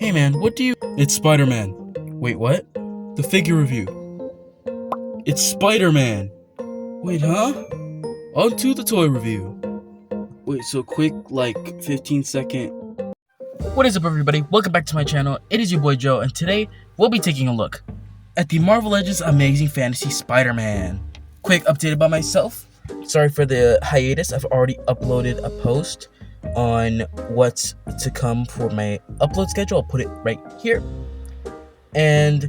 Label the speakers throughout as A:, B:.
A: Hey man, what do you... It's Spider-Man. Wait, what? The figure review. It's Spider-Man. Wait, huh? On to the toy review. Wait, so quick, like 15-second. What is up, everybody? Welcome back to my channel. It is your boy Joe, and today we'll be taking a look at the Marvel Legends Amazing Fantasy Spider-Man. Quick update about myself. Sorry for the hiatus. I've already uploaded a post on what's to come for my upload schedule. I'll put it right here. And,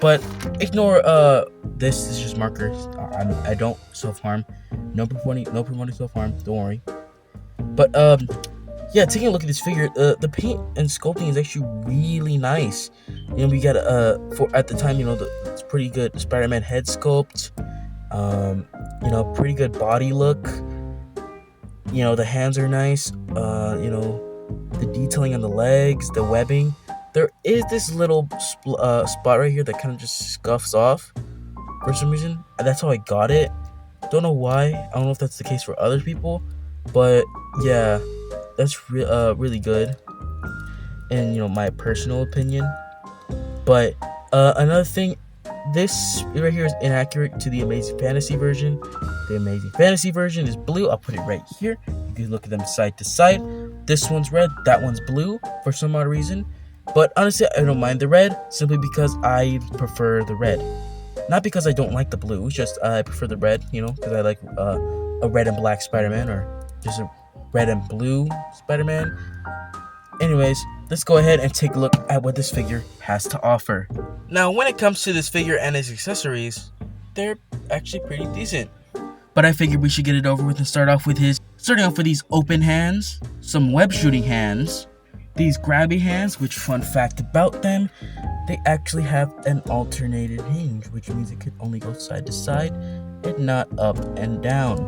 A: but ignore this is just markers. I don't self-harm. No promoting self-harm, don't worry. But yeah, taking a look at this figure, the paint and sculpting is actually really nice. We got for at the time, it's pretty good Spider-Man head sculpt. Pretty good body look. The hands are nice. The detailing on the legs, the webbing. There is this little spot right here that kind of just scuffs off for some reason. That's how I got it. Don't know why. I don't know if that's the case for other people, but yeah, that's really good in my personal opinion. But another thing, this right here is inaccurate to the Amazing Fantasy version. The Amazing Fantasy version is blue. I'll put it right here. You can look at them side to side. This one's red, that one's blue for some odd reason. But honestly, I don't mind the red simply because I prefer the red. Not because I don't like the blue, it's just I prefer the red, because I like a red and black Spider-Man or just a red and blue Spider-Man. Anyways, let's go ahead and take a look at what this figure has to offer. Now, when it comes to this figure and its accessories, they're actually pretty decent. But I figured we should get it over with and starting off with these open hands, some web shooting hands, these grabby hands, which fun fact about them, they actually have an alternated hinge, which means it could only go side to side and not up and down.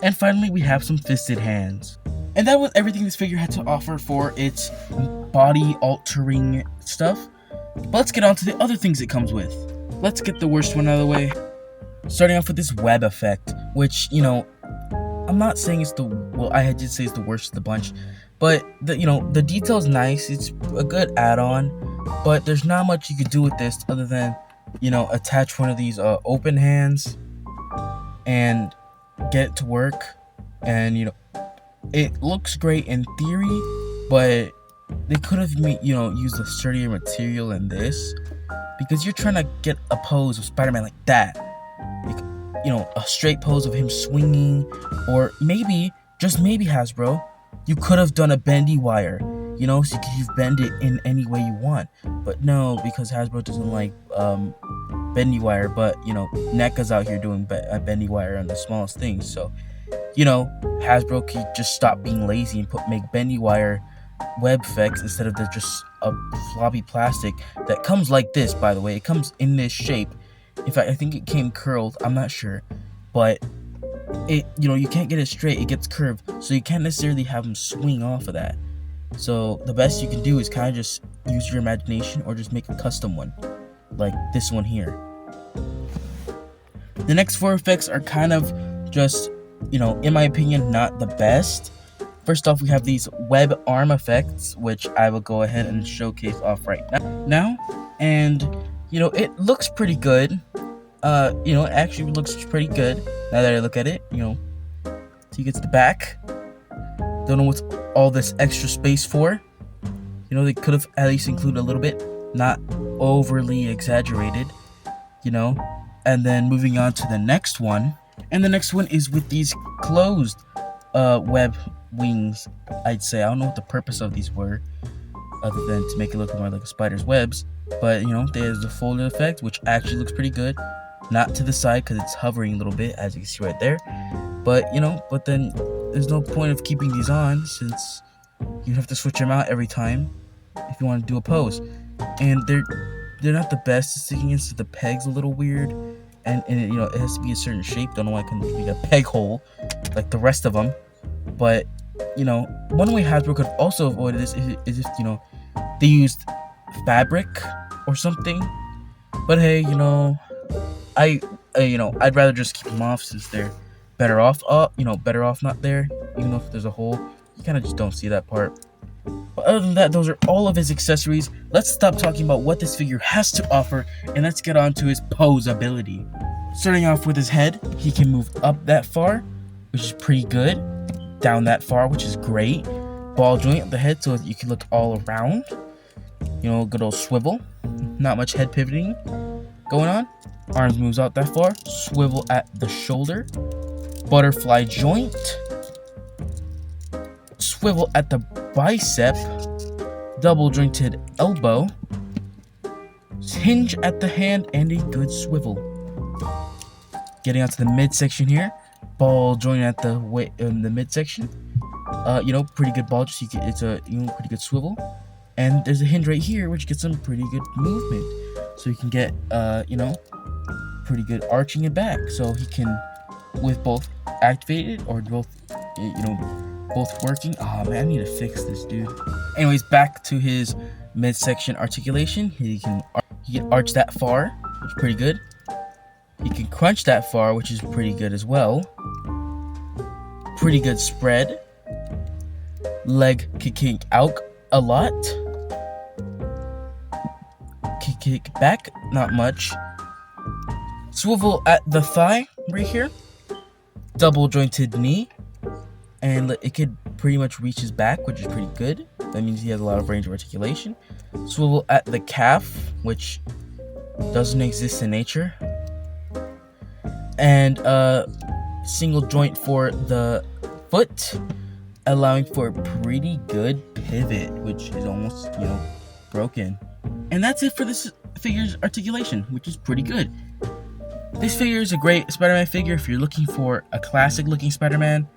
A: And finally, we have some fisted hands. And that was everything this figure had to offer for its body altering stuff. But let's get on to the other things it comes with. Let's get the worst one out of the way. Starting off with this web effect, which, I'm not saying it's I did say it's the worst of the bunch, but the detail's nice. It's a good add-on, but there's not much you could do with this other than, attach one of these open hands and get it to work. And, it looks great in theory, but they could have used a sturdier material than this, because you're trying to get a pose of Spider-Man like that. A straight pose of him swinging, or maybe, just maybe, Hasbro, you could have done a bendy wire, so you could bend it in any way you want. But no, because Hasbro doesn't like bendy wire, but NECA's out here doing bendy wire on the smallest things. So Hasbro could just stop being lazy and make bendy wire web effects instead of just a floppy plastic that comes like this. By the way, it comes in this shape. In fact, I think it came curled. I'm not sure, but it you can't get it straight. It gets curved, so you can't necessarily have them swing off of that. So the best you can do is kind of just use your imagination, or just make a custom one, like this one here. The next four effects are kind of just, in my opinion, not the best. First off, we have these web arm effects, which I will go ahead and showcase off right now. And it looks pretty good. It actually looks pretty good now that I look at it. So you get to the back. Don't know what's all this extra space for. They could have at least included a little bit, not overly exaggerated. And then moving on to the next one. And the next one is with these closed web wings, I'd say. I don't know what the purpose of these were, other than to make it look more like a spider's webs. But there's the folded effect, which actually looks pretty good. Not to the side, because it's hovering a little bit, as you can see right there. But but then there's no point of keeping these on, since you have to switch them out every time if you want to do a pose. And they're not the best. Sticking into the pegs a little weird, and it has to be a certain shape. Don't know why I couldn't be a peg hole like the rest of them. But one way Hasbro could also avoid this is if they used fabric or something. But hey, I'd rather just keep them off, since they're better off not there. Even though if there's a hole, you kind of just don't see that part. But other than that, those are all of his accessories. Let's stop talking about what this figure has to offer, and let's get on to his pose ability. Starting off with his head, he can move up that far, which is pretty good. Down that far, which is great. Ball joint at the head so you can look all around. You know, good old swivel. Not much head pivoting going on. Arms moves out that far. Swivel at the shoulder. Butterfly joint. Swivel at the bicep. Double jointed elbow. Hinge at the hand and a good swivel. Getting out to the midsection here. Ball joint at the midsection. Pretty good ball. It's a pretty good swivel. And there's a hinge right here, which gets some pretty good movement. So you can get pretty good arching it back. So he can, with both activated or both working. Oh man, I need to fix this, dude. Anyways, back to his midsection articulation. He can arch that far, which is pretty good. He can crunch that far, which is pretty good as well. Pretty good spread. Leg can kick out a lot. Kick back, not much. Swivel at the thigh right here. Double jointed knee. And it could pretty much reach his back, which is pretty good. That means he has a lot of range of articulation. Swivel at the calf, which doesn't exist in nature. And single joint for the foot, allowing for a pretty good pivot, which is almost, broken. And that's it for this figure's articulation, which is pretty good. This figure is a great Spider-Man figure if you're looking for a classic looking Spider-Man.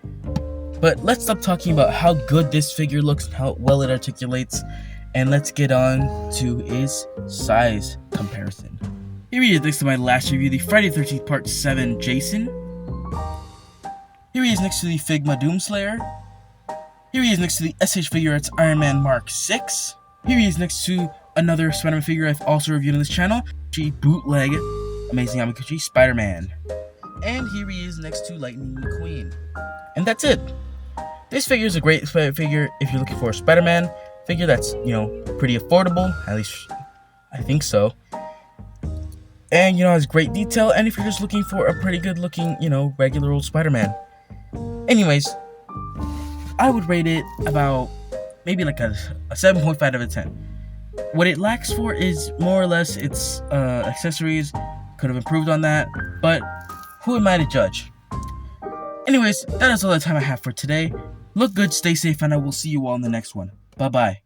A: But let's stop talking about how good this figure looks and how well it articulates, and let's get on to his size comparison. Here he is next to my last review, the Friday the 13th Part 7 Jason. Here he is next to the Figma Doomslayer. Here he is next to the SH Figuarts Iron Man Mark 6. Here he is next to another Spider-Man figure I've also reviewed on this channel, the bootleg Amazing Amikuchi Spider-Man. And here he is next to Lightning McQueen. And that's it. This figure is a great figure if you're looking for a Spider-Man figure that's, pretty affordable. At least I think so. And, has great detail. And if you're just looking for a pretty good looking, regular old Spider-Man. Anyways, I would rate it about maybe like a 7.5 out of 10. What it lacks for is more or less its accessories. Could have improved on that. But who am I to judge? Anyways, that is all the time I have for today. Look good, stay safe, and I will see you all in the next one. Bye-bye.